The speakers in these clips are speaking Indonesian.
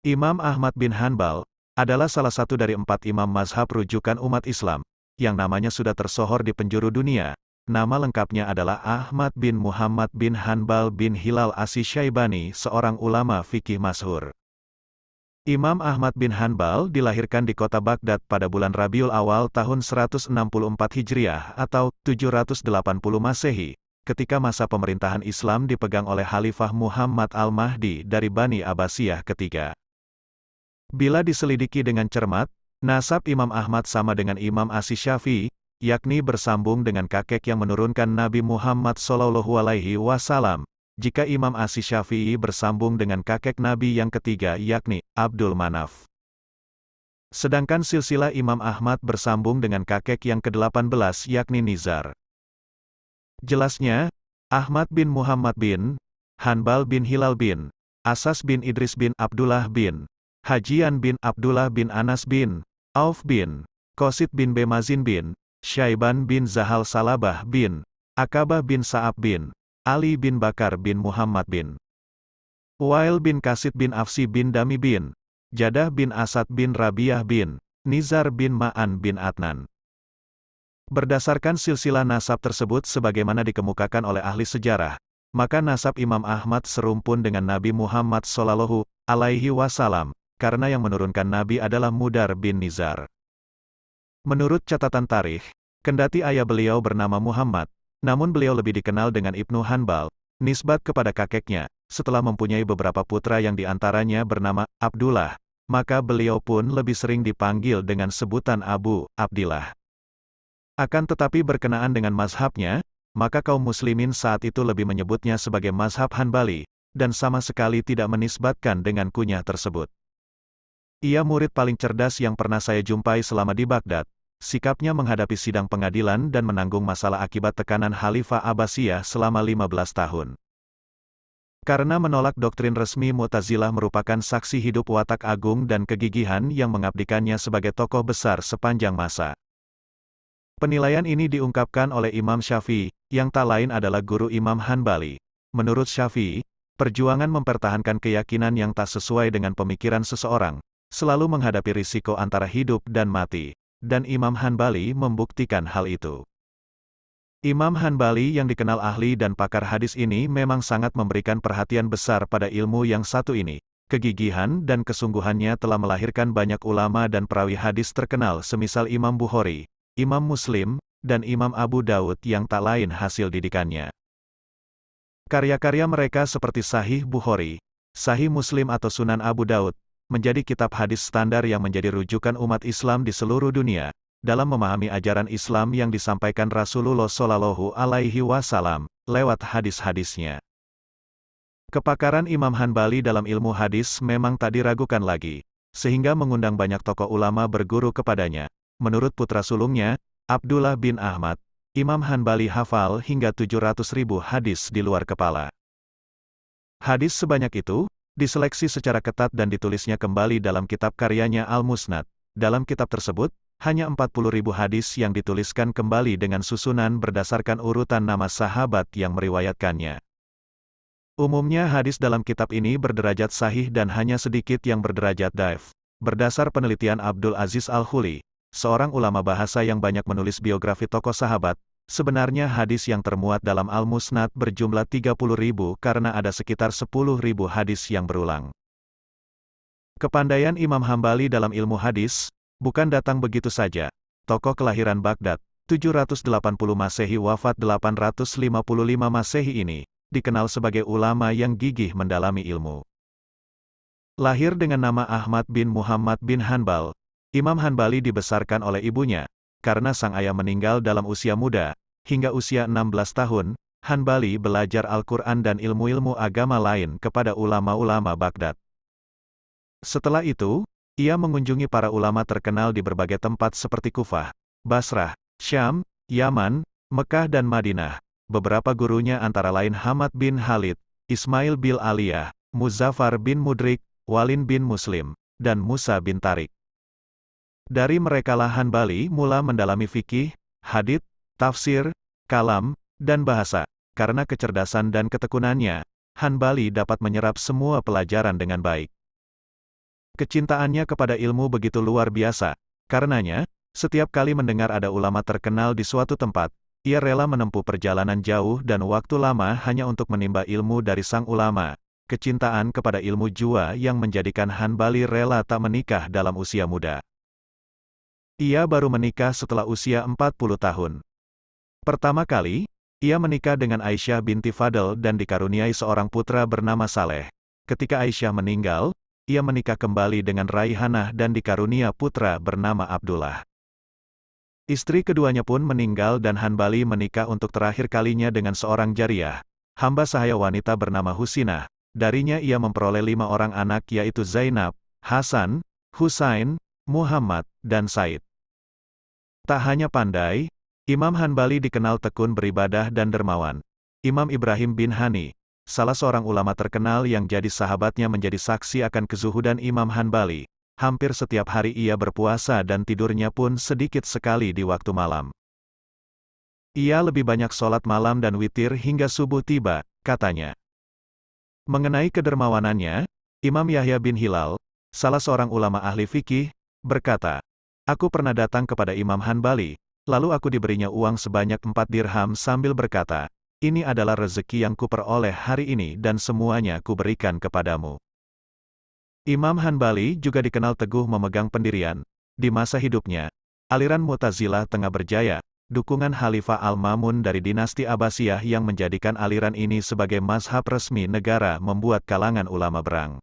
Imam Ahmad bin Hanbal adalah salah satu dari 4 imam mazhab rujukan umat Islam, yang namanya sudah tersohor di penjuru dunia. Nama lengkapnya adalah Ahmad bin Muhammad bin Hanbal bin Hilal Asy-Syaibani, seorang ulama fikih masyhur. Imam Ahmad bin Hanbal dilahirkan di kota Baghdad pada bulan Rabiul Awal tahun 164 Hijriah atau 780 Masehi, ketika masa pemerintahan Islam dipegang oleh Khalifah Muhammad Al-Mahdi dari Bani Abbasiyah ketiga. Bila diselidiki dengan cermat, nasab Imam Ahmad sama dengan Imam Asy-Syafi'i, yakni bersambung dengan kakek yang menurunkan Nabi Muhammad SAW. Jika Imam Asy-Syafi'i bersambung dengan kakek Nabi yang ketiga yakni Abdul Manaf. Sedangkan silsilah Imam Ahmad bersambung dengan kakek yang ke-18 yakni Nizar. Jelasnya, Ahmad bin Muhammad bin Hanbal bin Hilal bin Asas bin Idris bin Abdullah bin Hajian bin Abdullah bin Anas bin Auf bin Qasid bin Bemazin bin Syaiban bin Zahal Salabah bin Akabah bin Sa'ab bin Ali bin Bakar bin Muhammad bin Wail bin Qasid bin Afsi bin Dami bin Jadah bin Asad bin Rabiah bin Nizar bin Ma'an bin Adnan. Berdasarkan silsilah nasab tersebut sebagaimana dikemukakan oleh ahli sejarah, maka nasab Imam Ahmad serumpun dengan Nabi Muhammad SAW, karena yang menurunkan Nabi adalah Mudar bin Nizar. Menurut catatan tarikh, kendati ayah beliau bernama Muhammad, namun beliau lebih dikenal dengan Ibnu Hanbal, nisbat kepada kakeknya. Setelah mempunyai beberapa putra yang diantaranya bernama Abdullah, maka beliau pun lebih sering dipanggil dengan sebutan Abu Abdillah. Akan tetapi berkenaan dengan mazhabnya, maka kaum muslimin saat itu lebih menyebutnya sebagai mazhab Hanbali, dan sama sekali tidak menisbatkan dengan kunyah tersebut. Ia murid paling cerdas yang pernah saya jumpai selama di Baghdad. Sikapnya menghadapi sidang pengadilan dan menanggung masalah akibat tekanan Khalifah Abbasiyah selama 15 tahun. Karena menolak doktrin resmi Mu'tazilah merupakan saksi hidup watak agung dan kegigihan yang mengabdikannya sebagai tokoh besar sepanjang masa. Penilaian ini diungkapkan oleh Imam Syafi'i, yang tak lain adalah guru Imam Hanbali. Menurut Syafi'i, perjuangan mempertahankan keyakinan yang tak sesuai dengan pemikiran seseorang, selalu menghadapi risiko antara hidup dan mati, dan Imam Hanbali membuktikan hal itu. Imam Hanbali yang dikenal ahli dan pakar hadis ini memang sangat memberikan perhatian besar pada ilmu yang satu ini. Kegigihan dan kesungguhannya telah melahirkan banyak ulama dan perawi hadis terkenal semisal Imam Bukhari, Imam Muslim, dan Imam Abu Daud yang tak lain hasil didikannya. Karya-karya mereka seperti Sahih Bukhari, Sahih Muslim atau Sunan Abu Daud, menjadi kitab hadis standar yang menjadi rujukan umat Islam di seluruh dunia, dalam memahami ajaran Islam yang disampaikan Rasulullah SAW, lewat hadis-hadisnya. Kepakaran Imam Hanbali dalam ilmu hadis memang tak diragukan lagi, sehingga mengundang banyak tokoh ulama berguru kepadanya. Menurut putra sulungnya, Abdullah bin Ahmad, Imam Hanbali hafal hingga 700.000 hadis di luar kepala. Hadis sebanyak itu diseleksi secara ketat dan ditulisnya kembali dalam kitab karyanya Al-Musnad. Dalam kitab tersebut, hanya 40.000 hadis yang dituliskan kembali dengan susunan berdasarkan urutan nama sahabat yang meriwayatkannya. Umumnya hadis dalam kitab ini berderajat sahih dan hanya sedikit yang berderajat dhaif. Berdasar penelitian Abdul Aziz Al-Khuli, seorang ulama bahasa yang banyak menulis biografi tokoh sahabat, sebenarnya hadis yang termuat dalam Al-Musnad berjumlah 30.000 karena ada sekitar 10.000 hadis yang berulang. Kepandaian Imam Hanbali dalam ilmu hadis, bukan datang begitu saja. Tokoh kelahiran Baghdad, 780 Masehi wafat 855 Masehi ini, dikenal sebagai ulama yang gigih mendalami ilmu. Lahir dengan nama Ahmad bin Muhammad bin Hanbal, Imam Hanbali dibesarkan oleh ibunya. Karena sang ayah meninggal dalam usia muda, hingga usia 16 tahun, Hanbali belajar Al-Quran dan ilmu-ilmu agama lain kepada ulama-ulama Baghdad. Setelah itu, ia mengunjungi para ulama terkenal di berbagai tempat seperti Kufah, Basrah, Syam, Yaman, Mekah dan Madinah. Beberapa gurunya antara lain Hamad bin Khalid, Ismail bin Aliyah, Muzaffar bin Mudrik, Walin bin Muslim, dan Musa bin Tariq. Dari merekalah Hanbali mula mendalami fikih, hadits, tafsir, kalam, dan bahasa. Karena kecerdasan dan ketekunannya, Hanbali dapat menyerap semua pelajaran dengan baik. Kecintaannya kepada ilmu begitu luar biasa. Karenanya, setiap kali mendengar ada ulama terkenal di suatu tempat, ia rela menempuh perjalanan jauh dan waktu lama hanya untuk menimba ilmu dari sang ulama. Kecintaan kepada ilmu jua yang menjadikan Hanbali rela tak menikah dalam usia muda. Ia baru menikah setelah usia 40 tahun. Pertama kali, ia menikah dengan Aisyah binti Fadl dan dikaruniai seorang putra bernama Saleh. Ketika Aisyah meninggal, ia menikah kembali dengan Raihanah dan dikarunia putra bernama Abdullah. Istri keduanya pun meninggal dan Hanbali menikah untuk terakhir kalinya dengan seorang jariyah, hamba sahaya wanita bernama Husinah. Darinya ia memperoleh 5 orang anak yaitu Zainab, Hasan, Husain, Muhammad, dan Said. Tak hanya pandai, Imam Hanbali dikenal tekun beribadah dan dermawan. Imam Ibrahim bin Hani, salah seorang ulama terkenal yang jadi sahabatnya menjadi saksi akan kezuhudan Imam Hanbali. Hampir setiap hari ia berpuasa dan tidurnya pun sedikit sekali di waktu malam. Ia lebih banyak sholat malam dan witir hingga subuh tiba, katanya. Mengenai kedermawanannya, Imam Yahya bin Hilal, salah seorang ulama ahli fikih, berkata, "Aku pernah datang kepada Imam Hanbali, lalu aku diberinya uang sebanyak 4 dirham sambil berkata, 'Ini adalah rezeki yang kuperoleh hari ini dan semuanya kuberikan kepadamu.'" Imam Hanbali juga dikenal teguh memegang pendirian. Di masa hidupnya, aliran Mu'tazilah tengah berjaya. Dukungan Khalifah Al-Ma'mun dari dinasti Abbasiyah yang menjadikan aliran ini sebagai mazhab resmi negara membuat kalangan ulama berang.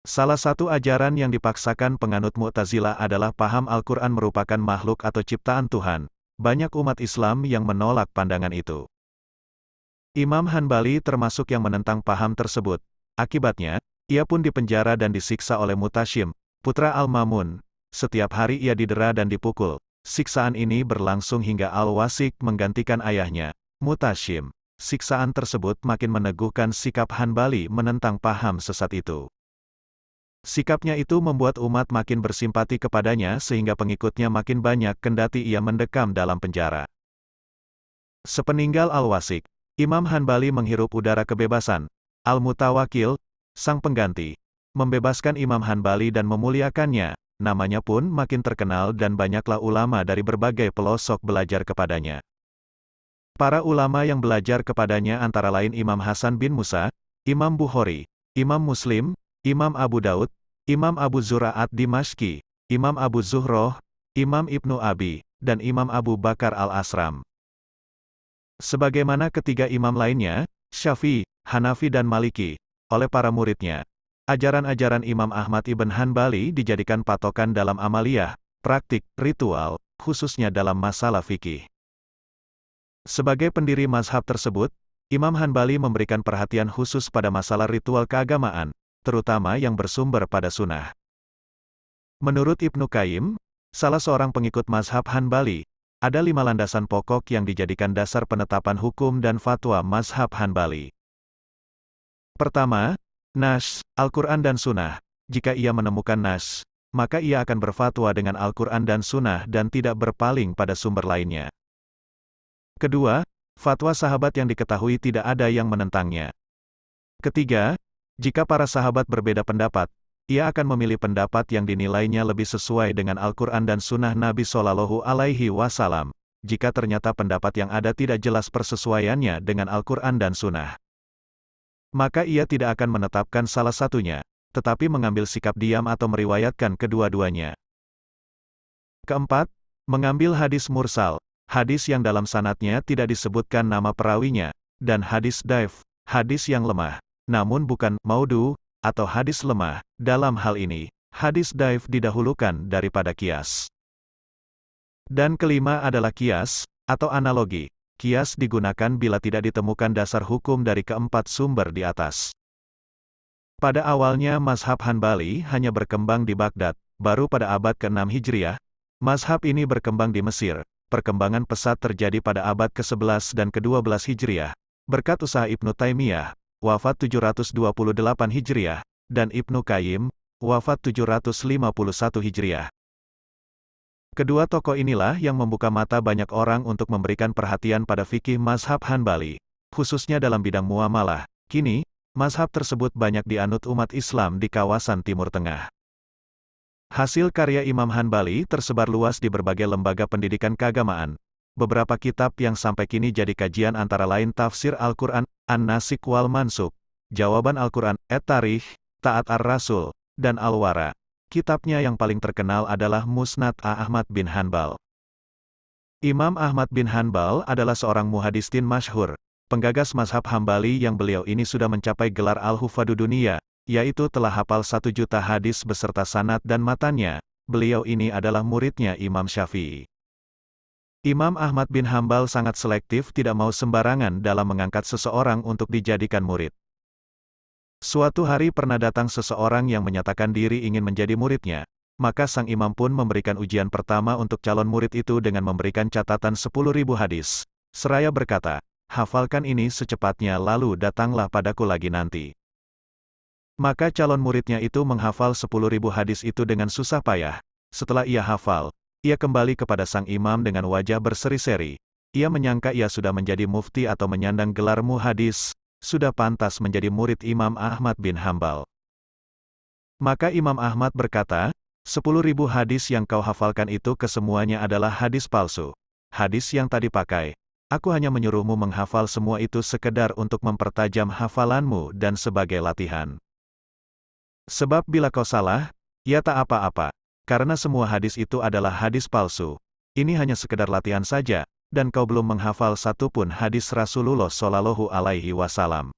Salah satu ajaran yang dipaksakan penganut Mu'tazilah adalah paham Al-Quran merupakan makhluk atau ciptaan Tuhan. Banyak umat Islam yang menolak pandangan itu. Imam Hanbali termasuk yang menentang paham tersebut. Akibatnya, ia pun dipenjara dan disiksa oleh Mutashim, putra Al-Ma'mun. Setiap hari ia didera dan dipukul. Siksaan ini berlangsung hingga Al-Wasik menggantikan ayahnya, Mutashim. Siksaan tersebut makin meneguhkan sikap Hanbali menentang paham sesat itu. Sikapnya itu membuat umat makin bersimpati kepadanya sehingga pengikutnya makin banyak kendati ia mendekam dalam penjara. Sepeninggal Al-Wasik, Imam Hanbali menghirup udara kebebasan. Al-Mutawakil, sang pengganti, membebaskan Imam Hanbali dan memuliakannya. Namanya pun makin terkenal dan banyaklah ulama dari berbagai pelosok belajar kepadanya. Para ulama yang belajar kepadanya antara lain Imam Hasan bin Musa, Imam Bukhari, Imam Muslim, Imam Abu Daud, Imam Abu Zura'at Dimashqi, Imam Abu Zuhroh, Imam Ibnu Abi, dan Imam Abu Bakar al-Asram. Sebagaimana ketiga imam lainnya, Syafi'i, Hanafi dan Maliki, oleh para muridnya. Ajaran-ajaran Imam Ahmad ibn Hanbali dijadikan patokan dalam amaliyah, praktik, ritual, khususnya dalam masalah fikih. Sebagai pendiri mazhab tersebut, Imam Hanbali memberikan perhatian khusus pada masalah ritual keagamaan, terutama yang bersumber pada sunnah. Menurut Ibnu Qayyim, salah seorang pengikut mazhab Hanbali, ada 5 landasan pokok yang dijadikan dasar penetapan hukum dan fatwa mazhab Hanbali. Pertama, Nas, Al-Quran dan Sunnah. Jika ia menemukan Nas, maka ia akan berfatwa dengan Al-Quran dan Sunnah dan tidak berpaling pada sumber lainnya. Kedua, fatwa sahabat yang diketahui tidak ada yang menentangnya. Ketiga, jika para sahabat berbeda pendapat, ia akan memilih pendapat yang dinilainya lebih sesuai dengan Al-Quran dan Sunnah Nabi Shallallahu Alaihi Wasallam. Jika ternyata pendapat yang ada tidak jelas persesuaiannya dengan Al-Quran dan Sunnah, maka ia tidak akan menetapkan salah satunya, tetapi mengambil sikap diam atau meriwayatkan kedua-duanya. Keempat, mengambil hadis mursal, hadis yang dalam sanadnya tidak disebutkan nama perawinya, dan hadis dhaif, hadis yang lemah, namun bukan maudhu, atau hadis lemah. Dalam hal ini, hadis dhaif didahulukan daripada qiyas. Dan kelima adalah qiyas, atau analogi. Qiyas digunakan bila tidak ditemukan dasar hukum dari keempat sumber di atas. Pada awalnya mazhab Hanbali hanya berkembang di Baghdad, baru pada abad ke-6 Hijriah, mazhab ini berkembang di Mesir. Perkembangan pesat terjadi pada abad ke-11 dan ke-12 Hijriah, berkat usaha Ibnu Taimiyah, wafat 728 Hijriah, dan Ibnu Qayyim, wafat 751 Hijriah. Kedua tokoh inilah yang membuka mata banyak orang untuk memberikan perhatian pada fikih mazhab Hanbali, khususnya dalam bidang muamalah. Kini, Mazhab tersebut banyak dianut umat Islam di kawasan Timur Tengah. Hasil karya Imam Hanbali tersebar luas di berbagai lembaga pendidikan keagamaan. Beberapa kitab yang sampai kini jadi kajian antara lain Tafsir Al-Quran, An-Nasikh wal Mansukh, Jawaban Al-Quran, At-Tarikh, Ta'at Ar-Rasul, dan Al-Wara. Kitabnya yang paling terkenal adalah Musnad Ahmad bin Hanbal. Imam Ahmad bin Hanbal adalah seorang muhadistin masyhur, penggagas mazhab Hambali yang beliau ini sudah mencapai gelar Al-Hufadhu Dunia, yaitu telah hafal 1 juta hadis beserta sanad dan matannya. Beliau ini adalah muridnya Imam Syafi'i. Imam Ahmad bin Hanbal sangat selektif, tidak mau sembarangan dalam mengangkat seseorang untuk dijadikan murid. Suatu hari pernah datang seseorang yang menyatakan diri ingin menjadi muridnya. Maka sang imam pun memberikan ujian pertama untuk calon murid itu dengan memberikan catatan 10.000 hadis. Seraya berkata, hafalkan ini secepatnya lalu datanglah padaku lagi nanti. Maka calon muridnya itu menghafal 10.000 hadis itu dengan susah payah. Setelah ia hafal, ia kembali kepada sang imam dengan wajah berseri-seri. Ia menyangka ia sudah menjadi mufti atau menyandang gelar muhadis, sudah pantas menjadi murid Imam Ahmad bin Hanbal. Maka Imam Ahmad berkata, 10.000 hadis yang kau hafalkan itu kesemuanya adalah hadis palsu. Hadis yang tadi pakai. Aku hanya menyuruhmu menghafal semua itu sekedar untuk mempertajam hafalanmu dan sebagai latihan. Sebab bila kau salah, ya tak apa-apa. Karena semua hadis itu adalah hadis palsu. Ini hanya sekedar latihan saja, dan kau belum menghafal satupun hadis Rasulullah Shallallahu Alaihi Wasallam.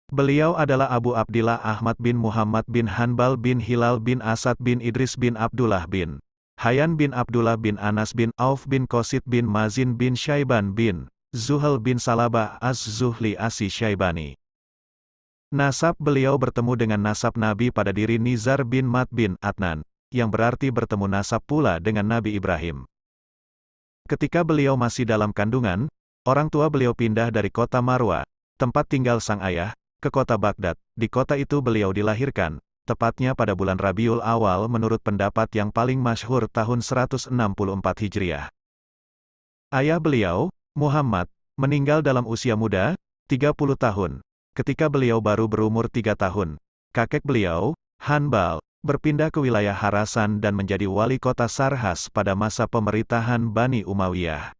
Beliau adalah Abu Abdillah Ahmad bin Muhammad bin Hanbal bin Hilal bin Asad bin Idris bin Abdullah bin Hayyan bin Abdullah bin Anas bin Auf bin Qasid bin Mazin bin Syaiban bin Zuhal bin Salabah Az-Zuhli As-Syaibani. Nasab beliau bertemu dengan nasab Nabi pada diri Nizar bin Mat bin Adnan, yang berarti bertemu nasab pula dengan Nabi Ibrahim. Ketika beliau masih dalam kandungan, orang tua beliau pindah dari kota Marwa, tempat tinggal sang ayah, ke kota Baghdad. Di kota itu beliau dilahirkan, tepatnya pada bulan Rabiul Awal menurut pendapat yang paling masyhur tahun 164 Hijriah. Ayah beliau, Muhammad, meninggal dalam usia muda, 30 tahun. Ketika beliau baru berumur 3 tahun, kakek beliau, Hanbal, berpindah ke wilayah Khurasan dan menjadi wali kota Sarhas pada masa pemerintahan Bani Umayyah.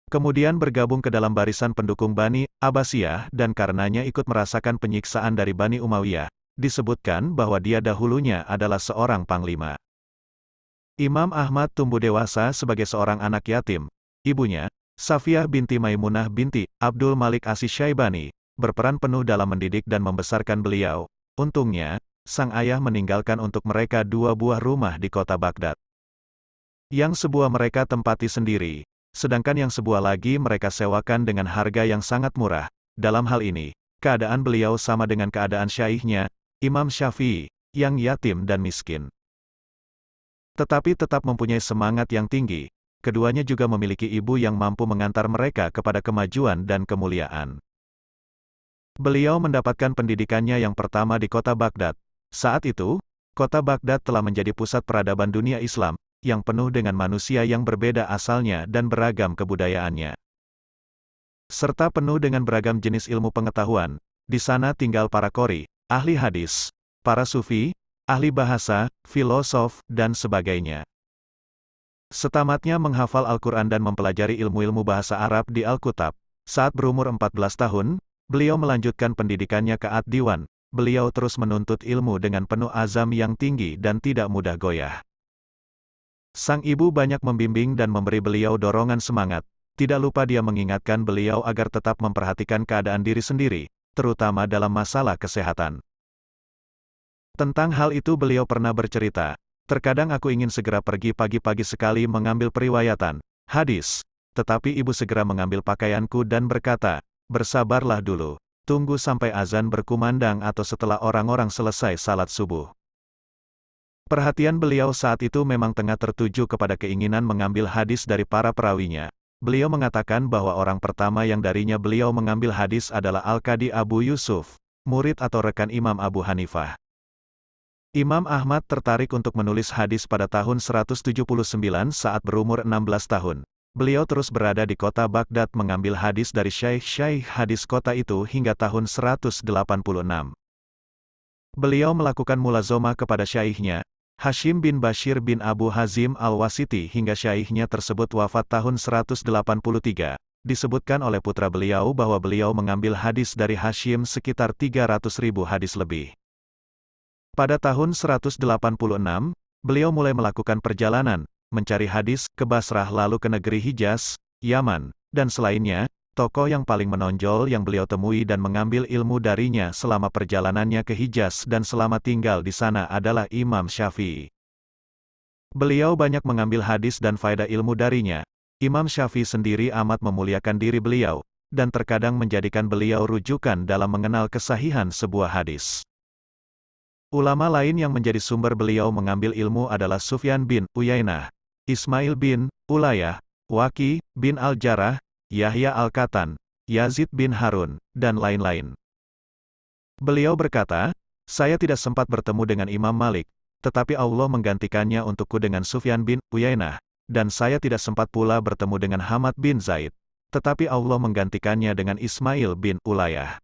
Kemudian bergabung ke dalam barisan pendukung Bani Abbasiyah dan karenanya ikut merasakan penyiksaan dari Bani Umayyah. Disebutkan bahwa dia dahulunya adalah seorang panglima. Imam Ahmad tumbuh dewasa sebagai seorang anak yatim. Ibunya, Safiyah binti Maimunah binti Abdul Malik As-Syaibani, berperan penuh dalam mendidik dan membesarkan beliau. Untungnya, sang ayah meninggalkan untuk mereka 2 buah rumah di kota Baghdad. Yang sebuah mereka tempati sendiri, sedangkan yang sebuah lagi mereka sewakan dengan harga yang sangat murah. Dalam hal ini, keadaan beliau sama dengan keadaan syaikhnya, Imam Syafi'i, yang yatim dan miskin. Tetapi tetap mempunyai semangat yang tinggi. Keduanya juga memiliki ibu yang mampu mengantar mereka kepada kemajuan dan kemuliaan. Beliau mendapatkan pendidikannya yang pertama di kota Baghdad. Saat itu, kota Baghdad telah menjadi pusat peradaban dunia Islam, yang penuh dengan manusia yang berbeda asalnya dan beragam kebudayaannya. Serta penuh dengan beragam jenis ilmu pengetahuan. Di sana tinggal para qori, ahli hadis, para sufi, ahli bahasa, filosof, dan sebagainya. Setamatnya menghafal Al-Quran dan mempelajari ilmu-ilmu bahasa Arab di Al-Kutab. Saat berumur 14 tahun, beliau melanjutkan pendidikannya ke Ad-Diwan. Beliau terus menuntut ilmu dengan penuh azam yang tinggi dan tidak mudah goyah. Sang ibu banyak membimbing dan memberi beliau dorongan semangat. Tidak lupa dia mengingatkan beliau agar tetap memperhatikan keadaan diri sendiri, terutama dalam masalah kesehatan. Tentang hal itu beliau pernah bercerita, terkadang aku ingin segera pergi pagi-pagi sekali mengambil periwayatan hadis, tetapi ibu segera mengambil pakaianku dan berkata, bersabarlah dulu, tunggu sampai azan berkumandang atau setelah orang-orang selesai salat subuh. Perhatian beliau saat itu memang tengah tertuju kepada keinginan mengambil hadis dari para perawinya. Beliau mengatakan bahwa orang pertama yang darinya beliau mengambil hadis adalah Al-Qadi Abu Yusuf, murid atau rekan Imam Abu Hanifah. Imam Ahmad tertarik untuk menulis hadis pada tahun 179 saat berumur 16 tahun. beliau terus berada di kota Baghdad mengambil hadis dari syaikh-syaikh hadis kota itu hingga tahun 186. Beliau melakukan mulazomah kepada syaikhnya, Hashim bin Bashir bin Abu Hazim al-Wasiti hingga syaikhnya tersebut wafat tahun 183. Disebutkan oleh putra beliau bahwa beliau mengambil hadis dari Hashim sekitar 300.000 hadis lebih. Pada tahun 186, beliau mulai melakukan perjalanan, mencari hadis, ke Basrah lalu ke negeri Hijaz, Yaman, dan selainnya. Tokoh yang paling menonjol yang beliau temui dan mengambil ilmu darinya selama perjalanannya ke Hijaz dan selama tinggal di sana adalah Imam Syafi'i. Beliau banyak mengambil hadis dan faedah ilmu darinya. Imam Syafi'i sendiri amat memuliakan diri beliau, dan terkadang menjadikan beliau rujukan dalam mengenal kesahihan sebuah hadis. Ulama lain yang menjadi sumber beliau mengambil ilmu adalah Sufyan bin Uyainah, Ismail bin Ulayah, Waqi bin Al-Jarrah, Yahya Al-Qattan, Yazid bin Harun, dan lain-lain. Beliau berkata, "Saya tidak sempat bertemu dengan Imam Malik, tetapi Allah menggantikannya untukku dengan Sufyan bin Uyainah, dan saya tidak sempat pula bertemu dengan Hamad bin Zaid, tetapi Allah menggantikannya dengan Ismail bin Ulayah."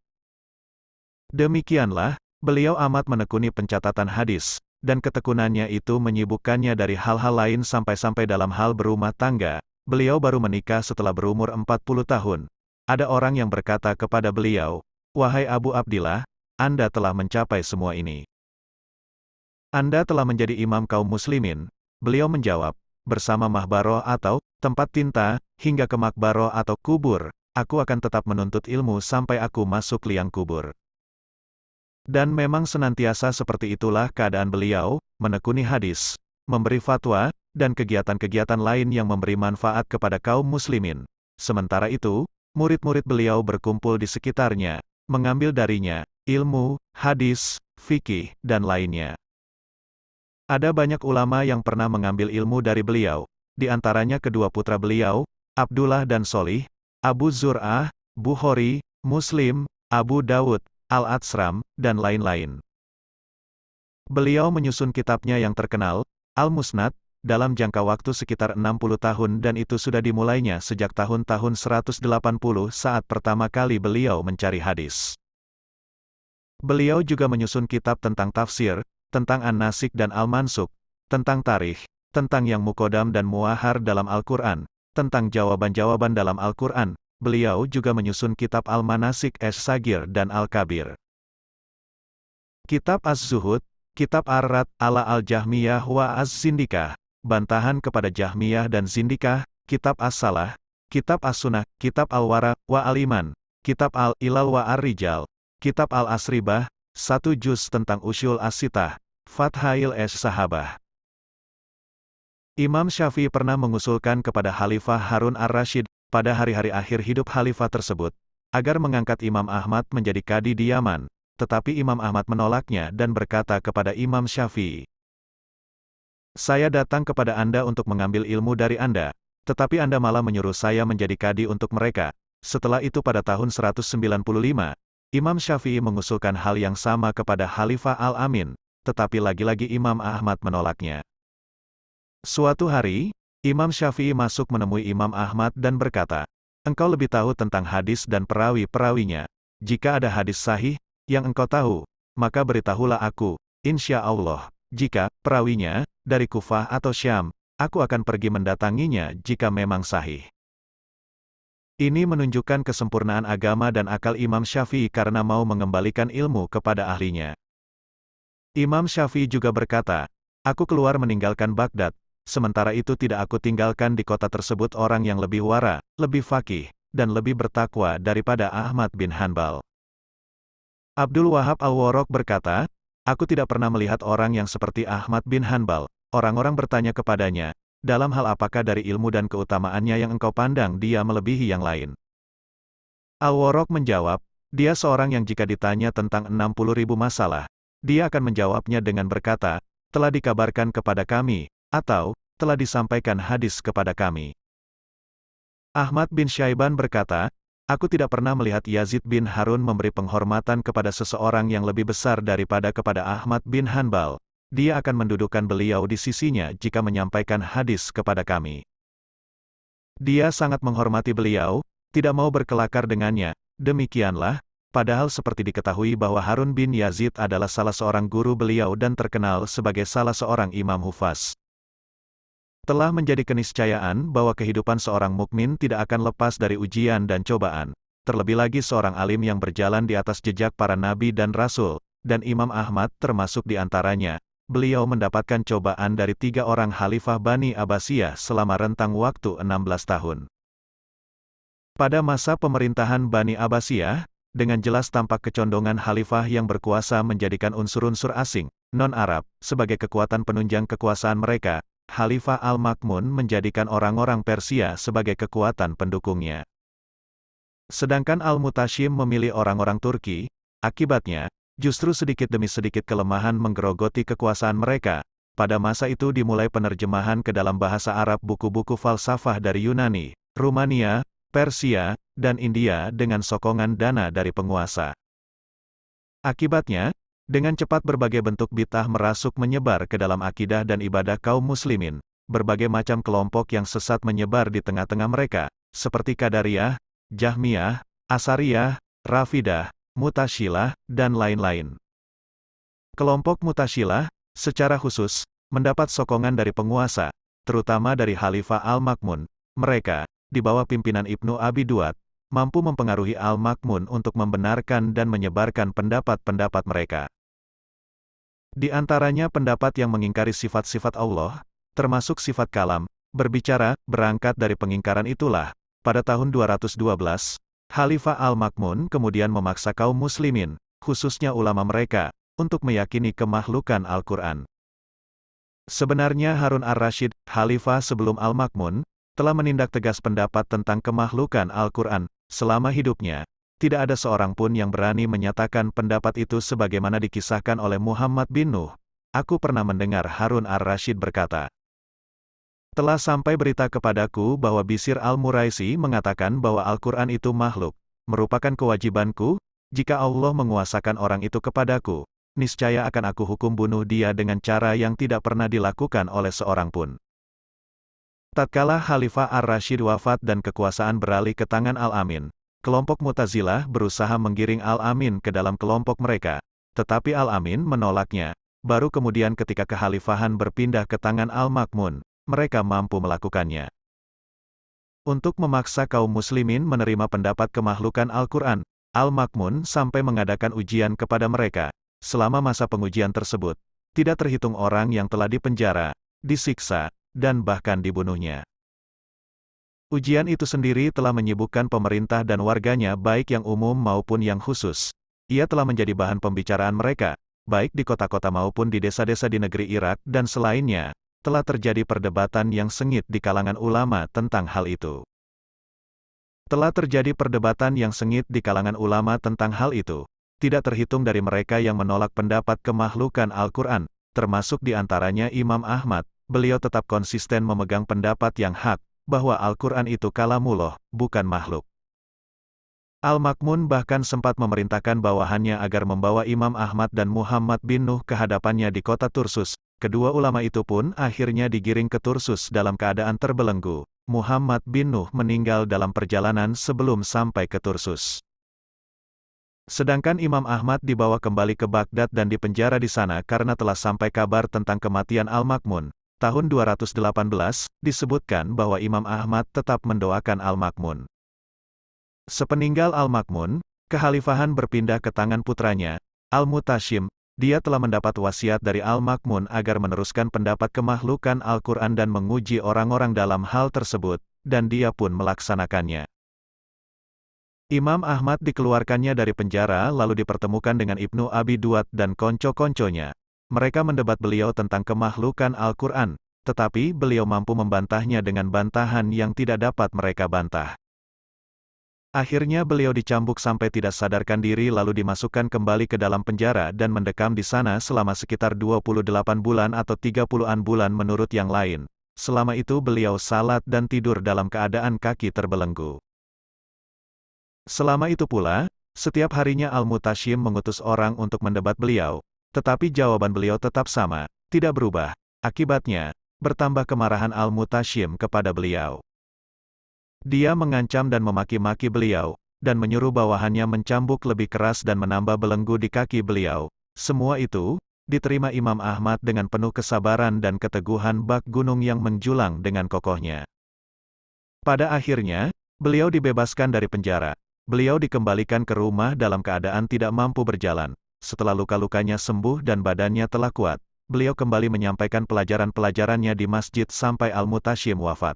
Demikianlah, beliau amat menekuni pencatatan hadis, dan ketekunannya itu menyibukkannya dari hal-hal lain sampai-sampai dalam hal berumah tangga. Beliau baru menikah setelah berumur 40 tahun. Ada orang yang berkata kepada beliau, "Wahai Abu Abdillah, Anda telah mencapai semua ini. Anda telah menjadi imam kaum muslimin." Beliau menjawab, "Bersama mahbaroh atau tempat tinta, hingga ke makbaroh atau kubur, aku akan tetap menuntut ilmu sampai aku masuk liang kubur." Dan memang senantiasa seperti itulah keadaan beliau, menekuni hadis, memberi fatwa, dan kegiatan-kegiatan lain yang memberi manfaat kepada kaum muslimin. Sementara itu, murid-murid beliau berkumpul di sekitarnya, mengambil darinya ilmu, hadis, fikih, dan lainnya. Ada banyak ulama yang pernah mengambil ilmu dari beliau, di antaranya kedua putra beliau, Abdullah dan Solih, Abu Zur'ah, Bukhari, Muslim, Abu Dawud, Al-Atsram, dan lain-lain. Beliau menyusun kitabnya yang terkenal, Al-Musnad, dalam jangka waktu sekitar 60 tahun dan itu sudah dimulainya sejak tahun-tahun 180 saat pertama kali beliau mencari hadis. Beliau juga menyusun kitab tentang tafsir, tentang An-Nasik dan Al-Mansuk, tentang tarikh, tentang yang muqaddam dan muahar dalam Al-Quran, tentang jawaban-jawaban dalam Al-Quran. Beliau juga menyusun kitab Al-Manasik Es-Sagir dan Al-Kabir. Kitab Az-Zuhud, Kitab Ar-Rad ala Al-Jahmiyah wa Az-Zindikah, bantahan kepada Jahmiyah dan Zindikah, Kitab As-Salah, Kitab As-Sunnah, Kitab Al-Wara wa Al-Iman, Kitab Al-Ilal wa Ar-Rijal, Kitab Al-Asribah, 1 juz tentang Usyul As-Sittah, Fathail Es-Sahabah. Imam Syafi'i pernah mengusulkan kepada Khalifah Harun Ar-Rasyid, pada hari-hari akhir hidup Khalifah tersebut, agar mengangkat Imam Ahmad menjadi kadi di Yaman, tetapi Imam Ahmad menolaknya dan berkata kepada Imam Syafi'i, "Saya datang kepada Anda untuk mengambil ilmu dari Anda, tetapi Anda malah menyuruh saya menjadi kadi untuk mereka." Setelah itu pada tahun 195, Imam Syafi'i mengusulkan hal yang sama kepada Khalifah Al-Amin, tetapi lagi-lagi Imam Ahmad menolaknya. Suatu hari, Imam Syafi'i masuk menemui Imam Ahmad dan berkata, "Engkau lebih tahu tentang hadis dan perawi-perawinya. Jika ada hadis sahih yang engkau tahu, maka beritahulah aku, insya Allah. Jika perawinya dari Kufah atau Syam, aku akan pergi mendatanginya jika memang sahih." Ini menunjukkan kesempurnaan agama dan akal Imam Syafi'i karena mau mengembalikan ilmu kepada ahlinya. Imam Syafi'i juga berkata, "Aku keluar meninggalkan Baghdad, sementara itu tidak aku tinggalkan di kota tersebut orang yang lebih wara, lebih faqih, dan lebih bertakwa daripada Ahmad bin Hanbal." Abdul Wahab Al-Warraq berkata, "Aku tidak pernah melihat orang yang seperti Ahmad bin Hanbal." Orang-orang bertanya kepadanya, "Dalam hal apakah dari ilmu dan keutamaannya yang engkau pandang dia melebihi yang lain?" Al-Warraq menjawab, "Dia seorang yang jika ditanya tentang 60.000 masalah, dia akan menjawabnya dengan berkata, 'Telah dikabarkan kepada kami,' atau, 'Telah disampaikan hadis kepada kami.'" Ahmad bin Syaiban berkata, "Aku tidak pernah melihat Yazid bin Harun memberi penghormatan kepada seseorang yang lebih besar daripada kepada Ahmad bin Hanbal. Dia akan mendudukkan beliau di sisinya jika menyampaikan hadis kepada kami." Dia sangat menghormati beliau, tidak mau berkelakar dengannya. Demikianlah, padahal seperti diketahui bahwa Harun bin Yazid adalah salah seorang guru beliau dan terkenal sebagai salah seorang imam hufaz. Telah menjadi keniscayaan bahwa kehidupan seorang mukmin tidak akan lepas dari ujian dan cobaan. Terlebih lagi seorang alim yang berjalan di atas jejak para nabi dan rasul, dan Imam Ahmad termasuk di antaranya. Beliau mendapatkan cobaan dari 3 orang khalifah Bani Abbasiyah selama rentang waktu 16 tahun. Pada masa pemerintahan Bani Abbasiyah, dengan jelas tampak kecondongan khalifah yang berkuasa menjadikan unsur-unsur asing, non-Arab, sebagai kekuatan penunjang kekuasaan mereka. Khalifah Al-Ma'mun menjadikan orang-orang Persia sebagai kekuatan pendukungnya. Sedangkan Al-Mutashim memilih orang-orang Turki, akibatnya, justru sedikit demi sedikit kelemahan menggerogoti kekuasaan mereka. Pada masa itu dimulai penerjemahan ke dalam bahasa Arab buku-buku falsafah dari Yunani, Rumania, Persia, dan India dengan sokongan dana dari penguasa. Akibatnya, dengan cepat berbagai bentuk bid'ah merasuk menyebar ke dalam akidah dan ibadah kaum muslimin. Berbagai macam kelompok yang sesat menyebar di tengah-tengah mereka, seperti Qadariyah, Jahmiyah, Asariyah, Rafidah, Mutasyilah, dan lain-lain. Kelompok Mutasyilah, secara khusus, mendapat sokongan dari penguasa, terutama dari Khalifah Al-Ma'mun. Mereka, di bawah pimpinan Ibnu Abi Duat, mampu mempengaruhi Al-Ma'mun untuk membenarkan dan menyebarkan pendapat-pendapat mereka. Di antaranya pendapat yang mengingkari sifat-sifat Allah, termasuk sifat kalam, berbicara, berangkat dari pengingkaran itulah, pada tahun 212, Khalifah Al-Ma'mun kemudian memaksa kaum muslimin, khususnya ulama mereka, untuk meyakini kemakhlukan Al-Quran. Sebenarnya Harun ar-Rasyid, Khalifah sebelum Al-Ma'mun, telah menindak tegas pendapat tentang kemakhlukan Al-Quran. Selama hidupnya, tidak ada seorang pun yang berani menyatakan pendapat itu sebagaimana dikisahkan oleh Muhammad bin Nuh. Aku pernah mendengar Harun ar-Rasyid berkata, telah sampai berita kepadaku bahwa Bishr al-Muraisi mengatakan bahwa Al-Quran itu makhluk. Merupakan kewajibanku, jika Allah menguasakan orang itu kepadaku, niscaya akan aku hukum bunuh dia dengan cara yang tidak pernah dilakukan oleh seorang pun. Tatkala Khalifah ar-Rasyid wafat dan kekuasaan beralih ke tangan Al-Amin, kelompok Mu'tazilah berusaha menggiring Al-Amin ke dalam kelompok mereka, tetapi Al-Amin menolaknya. Baru kemudian ketika kekhalifahan berpindah ke tangan Al-Ma'mun, mereka mampu melakukannya. Untuk memaksa kaum muslimin menerima pendapat kemakhlukan Al-Quran, Al-Ma'mun sampai mengadakan ujian kepada mereka. Selama masa pengujian tersebut, tidak terhitung orang yang telah dipenjara, disiksa, dan bahkan dibunuhnya. Ujian itu sendiri telah menyibukkan pemerintah dan warganya baik yang umum maupun yang khusus. Ia telah menjadi bahan pembicaraan mereka, baik di kota-kota maupun di desa-desa di negeri Irak dan selainnya. Telah terjadi perdebatan yang sengit di kalangan ulama tentang hal itu. Telah terjadi perdebatan yang sengit di kalangan ulama tentang hal itu. Tidak terhitung dari mereka yang menolak pendapat kemakhlukan Al-Quran, termasuk di antaranya Imam Ahmad. Beliau tetap konsisten memegang pendapat yang hak, bahwa Al-Quran itu kalamullah, bukan makhluk. Al-Ma'mun bahkan sempat memerintahkan bawahannya agar membawa Imam Ahmad dan Muhammad bin Nuh ke hadapannya di kota Tursus. Kedua ulama itu pun akhirnya digiring ke Tursus dalam keadaan terbelenggu. Muhammad bin Nuh meninggal dalam perjalanan sebelum sampai ke Tursus. Sedangkan Imam Ahmad dibawa kembali ke Baghdad dan dipenjara di sana karena telah sampai kabar tentang kematian Al-Ma'mun. Tahun 218, disebutkan bahwa Imam Ahmad tetap mendoakan Al-Ma'mun. Sepeninggal Al-Ma'mun, kekhalifahan berpindah ke tangan putranya, Al-Mutashim. Dia telah mendapat wasiat dari Al-Ma'mun agar meneruskan pendapat kemakhlukan Al-Quran dan menguji orang-orang dalam hal tersebut, dan dia pun melaksanakannya. Imam Ahmad dikeluarkannya dari penjara lalu dipertemukan dengan Ibnu Abi Duat dan konco-konconya. Mereka mendebat beliau tentang kemakhlukan Al-Quran, tetapi beliau mampu membantahnya dengan bantahan yang tidak dapat mereka bantah. Akhirnya beliau dicambuk sampai tidak sadarkan diri lalu dimasukkan kembali ke dalam penjara dan mendekam di sana selama sekitar 28 bulan atau 30-an bulan menurut yang lain. Selama itu beliau salat dan tidur dalam keadaan kaki terbelenggu. Selama itu pula, setiap harinya Al-Mutashim mengutus orang untuk mendebat beliau, tetapi jawaban beliau tetap sama, tidak berubah. Akibatnya, bertambah kemarahan Al-Mutashim kepada beliau. Dia mengancam dan memaki-maki beliau, dan menyuruh bawahannya mencambuk lebih keras dan menambah belenggu di kaki beliau. Semua itu diterima Imam Ahmad dengan penuh kesabaran dan keteguhan bak gunung yang menjulang dengan kokohnya. Pada akhirnya, beliau dibebaskan dari penjara. Beliau dikembalikan ke rumah dalam keadaan tidak mampu berjalan. Setelah luka-lukanya sembuh dan badannya telah kuat, beliau kembali menyampaikan pelajaran-pelajarannya di masjid sampai Al-Mutashim wafat.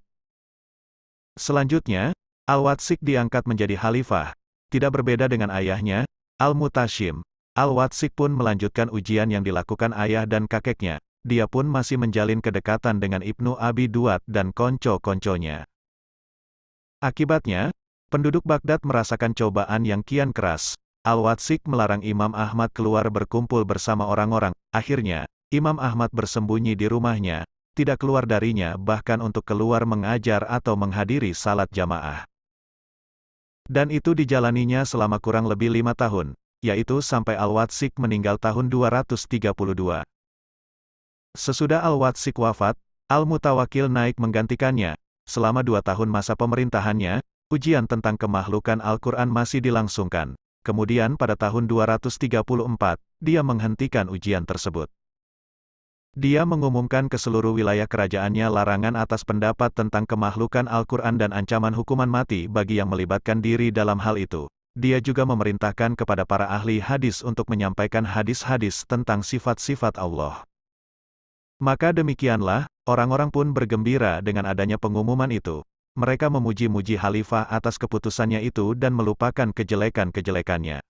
Selanjutnya, Al-Watsik diangkat menjadi khalifah. Tidak berbeda dengan ayahnya, Al-Mutashim. Al-Watsik pun melanjutkan ujian yang dilakukan ayah dan kakeknya. Dia pun masih menjalin kedekatan dengan Ibnu Abi Duat dan konco-konconya. Akibatnya, penduduk Baghdad merasakan cobaan yang kian keras. Al-Watsik melarang Imam Ahmad keluar berkumpul bersama orang-orang. Akhirnya, Imam Ahmad bersembunyi di rumahnya, tidak keluar darinya bahkan untuk keluar mengajar atau menghadiri salat jamaah. Dan itu dijalaninya selama kurang lebih 5 tahun, yaitu sampai Al-Watsik meninggal tahun 232. Sesudah Al-Watsik wafat, Al-Mutawakil naik menggantikannya. Selama 2 tahun masa pemerintahannya, ujian tentang kemakhlukan Al-Quran masih dilangsungkan. Kemudian pada tahun 234, dia menghentikan ujian tersebut. Dia mengumumkan ke seluruh wilayah kerajaannya larangan atas pendapat tentang kemakhlukan Al-Quran dan ancaman hukuman mati bagi yang melibatkan diri dalam hal itu. Dia juga memerintahkan kepada para ahli hadis untuk menyampaikan hadis-hadis tentang sifat-sifat Allah. Maka demikianlah, orang-orang pun bergembira dengan adanya pengumuman itu. Mereka memuji-muji khalifah atas keputusannya itu dan melupakan kejelekan-kejelekannya.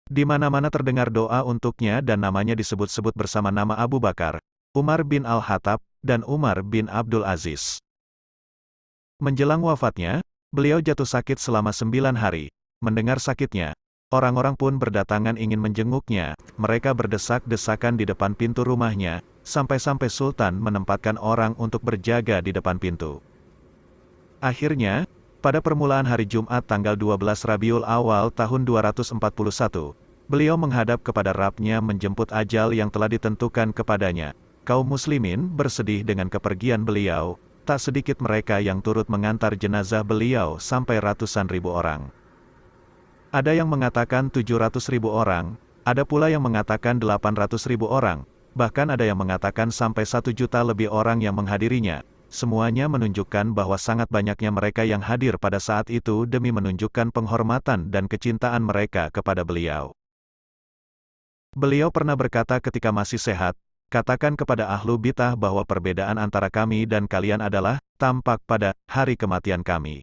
Di mana-mana terdengar doa untuknya dan namanya disebut-sebut bersama nama Abu Bakar, Umar bin Al-Khattab, dan Umar bin Abdul Aziz. Menjelang wafatnya, beliau jatuh sakit selama 9 hari. Mendengar sakitnya, orang-orang pun berdatangan ingin menjenguknya. Mereka berdesak-desakan di depan pintu rumahnya, sampai-sampai Sultan menempatkan orang untuk berjaga di depan pintu. Akhirnya, pada permulaan hari Jumat tanggal 12 Rabiul Awal tahun 241, beliau menghadap kepada Rabb-Nya menjemput ajal yang telah ditentukan kepadanya. Kaum muslimin bersedih dengan kepergian beliau, tak sedikit mereka yang turut mengantar jenazah beliau sampai ratusan ribu orang. Ada yang mengatakan 700.000 orang, ada pula yang mengatakan 800.000 orang, bahkan ada yang mengatakan sampai 1 juta lebih orang yang menghadirinya. Semuanya menunjukkan bahwa sangat banyaknya mereka yang hadir pada saat itu demi menunjukkan penghormatan dan kecintaan mereka kepada beliau. Beliau pernah berkata ketika masih sehat, katakan kepada ahlu bid'ah bahwa perbedaan antara kami dan kalian adalah tampak pada hari kematian kami.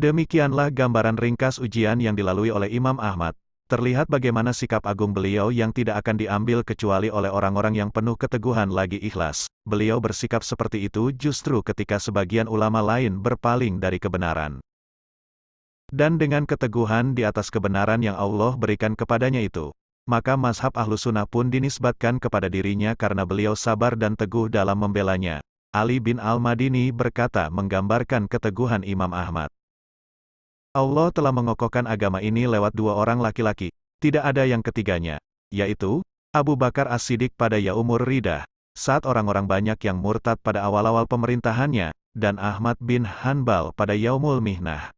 Demikianlah gambaran ringkas ujian yang dilalui oleh Imam Ahmad. Terlihat bagaimana sikap agung beliau yang tidak akan diambil kecuali oleh orang-orang yang penuh keteguhan lagi ikhlas. Beliau bersikap seperti itu justru ketika sebagian ulama lain berpaling dari kebenaran. Dan dengan keteguhan di atas kebenaran yang Allah berikan kepadanya itu, maka mazhab Ahlu Sunnah pun dinisbatkan kepada dirinya karena beliau sabar dan teguh dalam membelanya. Ali bin Al-Madini berkata menggambarkan keteguhan Imam Ahmad. Allah telah mengokohkan agama ini lewat 2 orang laki-laki, tidak ada yang ketiganya, yaitu Abu Bakar As-Siddiq pada Yaumur Ridah, saat orang-orang banyak yang murtad pada awal-awal pemerintahannya, dan Ahmad bin Hanbal pada Yaumul Mihnah.